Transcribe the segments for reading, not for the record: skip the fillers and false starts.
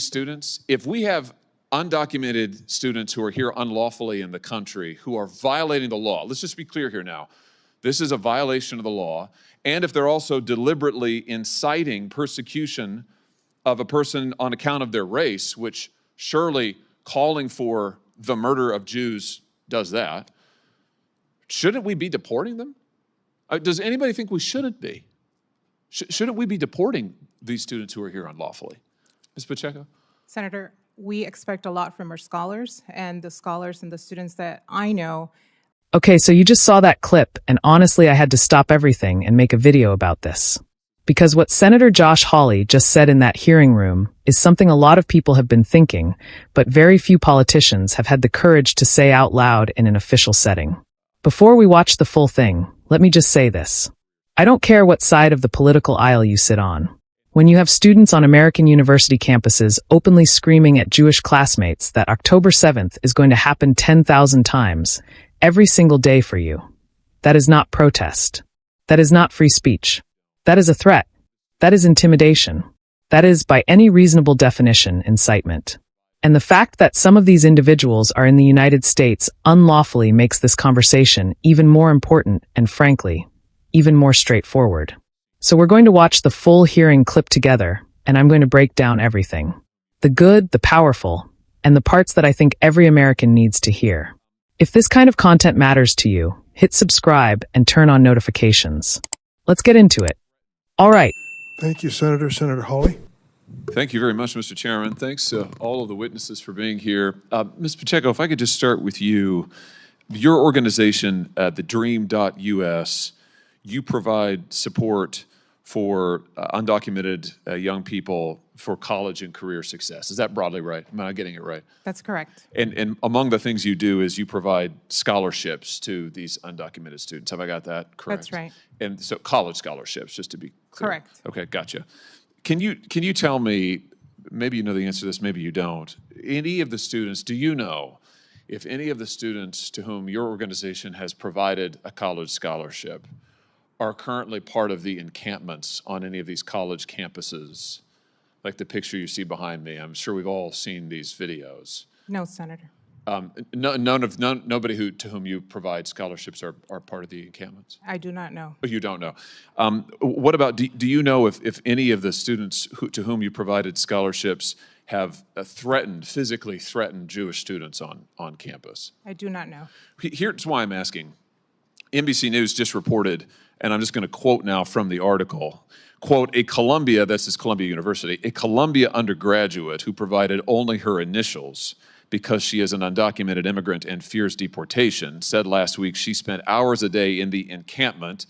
students, if we have undocumented students who are here unlawfully in the country who are violating the law, let's just be clear here now, this is a violation of the law, and if they're also deliberately inciting persecution of a person on account of their race, which surely calling for the murder of Jews does that, shouldn't we be deporting them? Does anybody think we shouldn't be? Shouldn't we be deporting these students who are here unlawfully? Ms. Pacheco? Senator, we expect a lot from our scholars, and the scholars and the students that I know. Okay, so you just saw that clip, and honestly, I had to stop everything and make a video about this. Because what Senator Josh Hawley just said in that hearing room is something a lot of people have been thinking, but very few politicians have had the courage to say out loud in an official setting. Before we watch the full thing, let me just say this. I don't care what side of the political aisle you sit on. When you have students on American university campuses openly screaming at Jewish classmates that October 7th is going to happen 10,000 times, every single day for you, that is not protest. That is not free speech. That is a threat. That is intimidation. That is, by any reasonable definition, incitement. And the fact that some of these individuals are in the United States unlawfully makes this conversation even more important and, frankly, even more straightforward. So we're going to watch the full hearing clip together, and I'm going to break down everything. The good, the powerful, and the parts that I think every American needs to hear. If this kind of content matters to you, hit subscribe and turn on notifications. Let's get into it. All right. Thank you, Senator. Senator Hawley. Thank you very much, Mr. Chairman. Thanks to all of the witnesses for being here. Ms. Pacheco, if I could just start with you. Your organization, the Dream.us, you provide support for undocumented young people for college and career success. Is that broadly right? Am I getting it right? That's correct. And among the things you do is you provide scholarships to these undocumented students. Have I got that correct? That's right. And so college scholarships, just to be clear. Correct. Okay, gotcha. Can you tell me, maybe you know the answer to this, maybe you don't, any of the students, do you know if any of the students to whom your organization has provided a college scholarship are currently part of the encampments on any of these college campuses, like the picture you see behind me? I'm sure we've all seen these videos. No, Senator. Nobody to whom you provide scholarships are part of the encampments? I do not know. Oh, you don't know. What about, do you know if any of the students to whom you provided scholarships have physically threatened Jewish students on campus? I do not know. Here's why I'm asking. NBC News just reported, and I'm just going to quote now from the article, quote, this is Columbia University, a Columbia undergraduate who provided only her initials because she is an undocumented immigrant and fears deportation, said last week she spent hours a day in the encampment.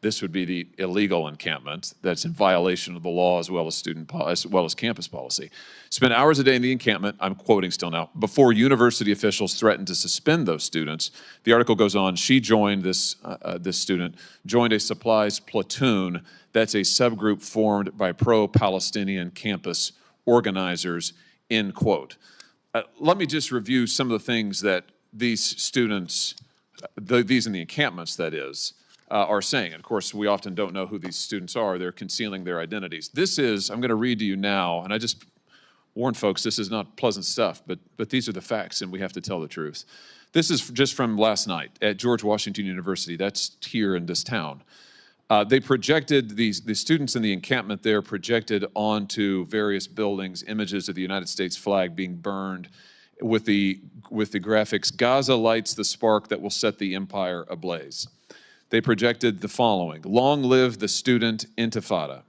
This would be the illegal encampment that's in violation of the law as well as campus policy. Spent hours a day in the encampment, I'm quoting still now, before university officials threatened to suspend those students. The article goes on, she joined, this student, joined a supplies platoon that's a subgroup formed by pro-Palestinian campus organizers, end quote. Let me just review some of the things that these students, these in the encampments that is, are saying. And of course, we often don't know who these students are. They're concealing their identities. This is, I'm going to read to you now, and I just warn folks, this is not pleasant stuff, but these are the facts, and we have to tell the truth. This is just from last night at George Washington University. That's here in this town. They projected, the students in the encampment there projected onto various buildings images of the United States flag being burned with the graphics, Gaza lights the spark that will set the empire ablaze. They projected the following: long live the student intifada,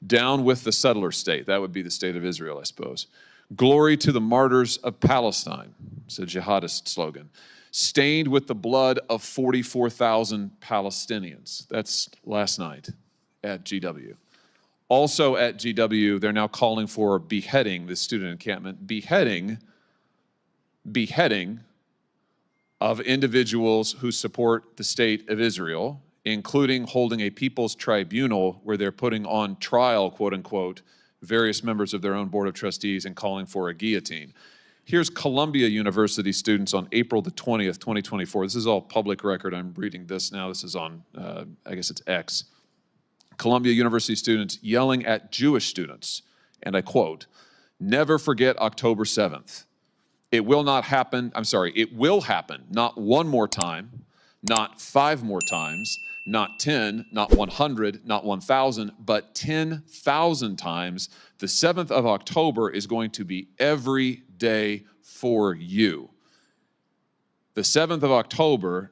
down with the settler state, that would be the state of Israel, I suppose. Glory to the martyrs of Palestine, it's a jihadist slogan. Stained with the blood of 44,000 Palestinians. That's last night at GW. Also at GW, they're now calling for beheading, the student encampment, beheading of individuals who support the state of Israel, including holding a people's tribunal where they're putting on trial, quote unquote, various members of their own board of trustees and calling for a guillotine. Here's Columbia University students on April the 20th, 2024. This is all public record. I'm reading this now. This is on, I guess it's X. Columbia University students yelling at Jewish students, and I quote, Never forget October 7th. It will not happen. It will happen. Not one more time, not 5 more times, not 10, not 100, not 1,000, but 10,000 times. The 7th of October is going to be every day for you. The 7th of October,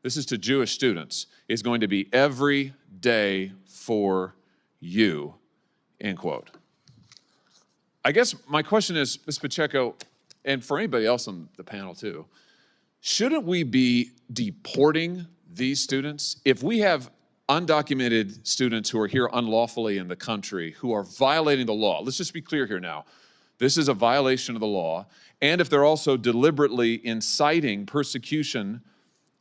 this is to Jewish students, is going to be every day for you, end quote. I guess my question is, Ms. Pacheco, and for anybody else on the panel too, shouldn't we be deporting these students? If we have undocumented students who are here unlawfully in the country who are violating the law, let's just be clear here now, this is a violation of the law, and if they're also deliberately inciting persecution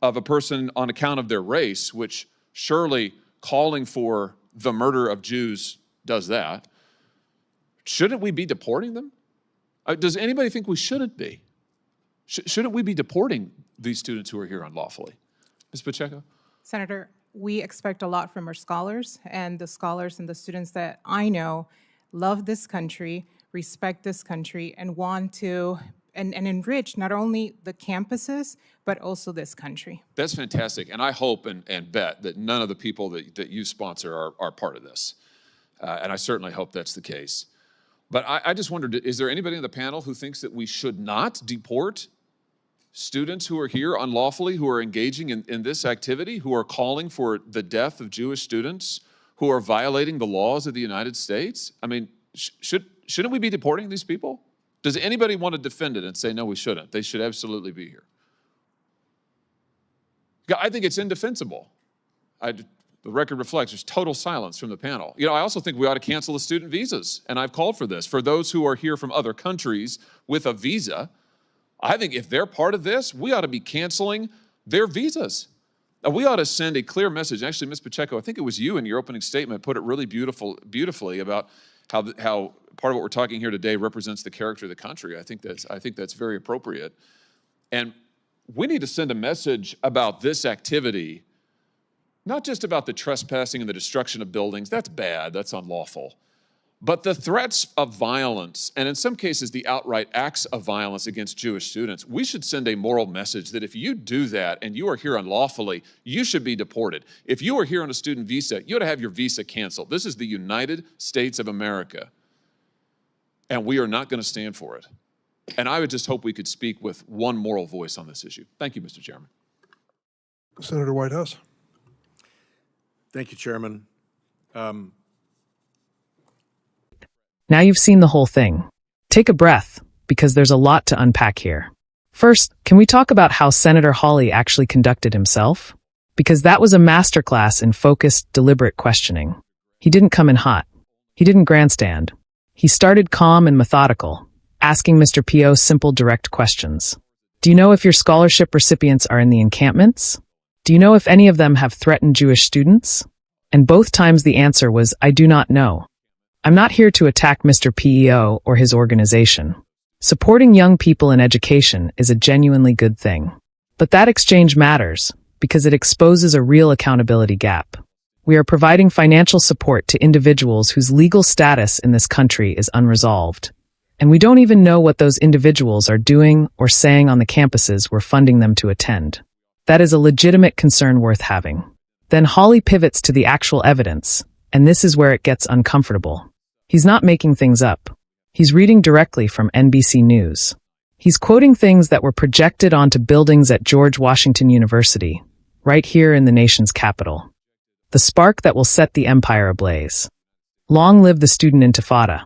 of a person on account of their race, which surely calling for the murder of Jews does that, shouldn't we be deporting them? Does anybody think we shouldn't be? Shouldn't we be deporting these students who are here unlawfully? Ms. Pacheco? Senator, we expect a lot from our scholars, and the scholars and the students that I know love this country, respect this country, and want to and enrich not only the campuses, but also this country. That's fantastic, and I hope and bet that none of the people that you sponsor are part of this. And I certainly hope that's the case. But I just wondered, is there anybody on the panel who thinks that we should not deport students who are here unlawfully, who are engaging in this activity, who are calling for the death of Jewish students, who are violating the laws of the United States? I mean, shouldn't we be deporting these people? Does anybody want to defend it and say, no, we shouldn't? They should absolutely be here. I think it's indefensible. The record reflects there's total silence from the panel. You know, I also think we ought to cancel the student visas, and I've called for this. For those who are here from other countries with a visa, I think if they're part of this, we ought to be canceling their visas. We ought to send a clear message. Actually, Ms. Pacheco, I think it was you in your opening statement put it really beautifully about how part of what we're talking here today represents the character of the country. I think that's very appropriate. And we need to send a message about this activity, not just about the trespassing and the destruction of buildings. That's bad, that's unlawful. But the threats of violence, and in some cases the outright acts of violence against Jewish students, we should send a moral message that if you do that and you are here unlawfully, you should be deported. If you are here on a student visa, you ought to have your visa canceled. This is the United States of America, and we are not going to stand for it. And I would just hope we could speak with one moral voice on this issue. Thank you, Mr. Chairman. Senator Whitehouse. Thank you, Chairman. Now you've seen the whole thing. Take a breath, because there's a lot to unpack here. First, can we talk about how Senator Hawley actually conducted himself? Because that was a masterclass in focused, deliberate questioning. He didn't come in hot. He didn't grandstand. He started calm and methodical, asking Mr. P.O. simple, direct questions. Do you know if your scholarship recipients are in the encampments? Do you know if any of them have threatened Jewish students? And both times the answer was, I do not know. I'm not here to attack Mr. PEO or his organization. Supporting young people in education is a genuinely good thing. But that exchange matters because it exposes a real accountability gap. We are providing financial support to individuals whose legal status in this country is unresolved. And we don't even know what those individuals are doing or saying on the campuses we're funding them to attend. That is a legitimate concern worth having. Then Hawley pivots to the actual evidence, and this is where it gets uncomfortable. He's not making things up. He's reading directly from NBC News. He's quoting things that were projected onto buildings at George Washington University, right here in the nation's capital. The spark that will set the empire ablaze. Long live the student intifada.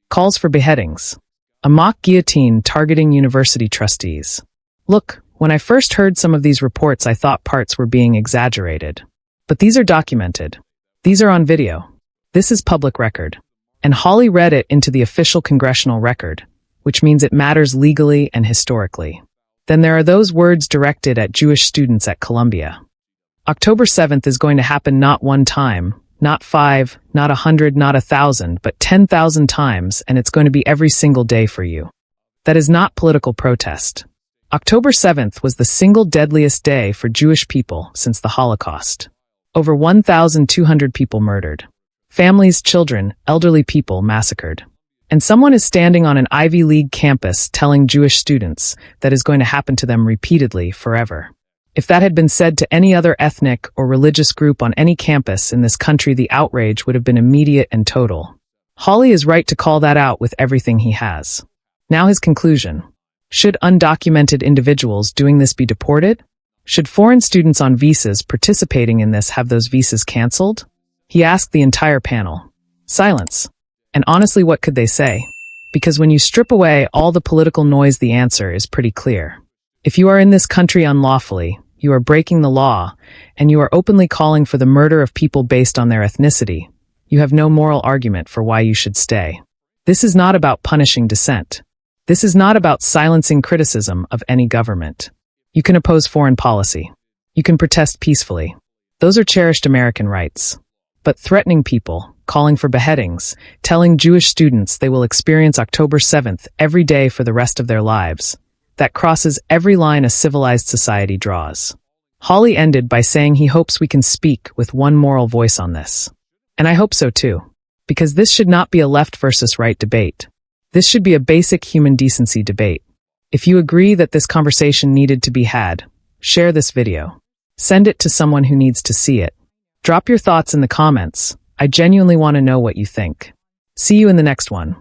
Calls for beheadings. A mock guillotine targeting university trustees. Look, when I first heard some of these reports, I thought parts were being exaggerated. But these are documented. These are on video. This is public record. And Hawley read it into the official congressional record, which means it matters legally and historically. Then there are those words directed at Jewish students at Columbia. October 7th is going to happen not one time, not 5, not 100, not 1,000, but 10,000 times, and it's going to be every single day for you. That is not political protest. October 7th was the single deadliest day for Jewish people since the Holocaust. Over 1,200 people murdered. Families, children, elderly people massacred. And someone is standing on an Ivy League campus telling Jewish students that is going to happen to them repeatedly forever. If that had been said to any other ethnic or religious group on any campus in this country, the outrage would have been immediate and total. Hawley is right to call that out with everything he has. Now his conclusion. Should undocumented individuals doing this be deported? Should foreign students on visas participating in this have those visas canceled? He asked the entire panel. Silence. And honestly, what could they say? Because when you strip away all the political noise, the answer is pretty clear. If you are in this country unlawfully, you are breaking the law, and you are openly calling for the murder of people based on their ethnicity, you have no moral argument for why you should stay. This is not about punishing dissent. This is not about silencing criticism of any government. You can oppose foreign policy. You can protest peacefully. Those are cherished American rights. But threatening people, calling for beheadings, telling Jewish students they will experience October 7th every day for the rest of their lives, that crosses every line a civilized society draws. Hawley ended by saying he hopes we can speak with one moral voice on this. And I hope so too, because this should not be a left versus right debate. This should be a basic human decency debate. If you agree that this conversation needed to be had, share this video. Send it to someone who needs to see it. Drop your thoughts in the comments. I genuinely want to know what you think. See you in the next one.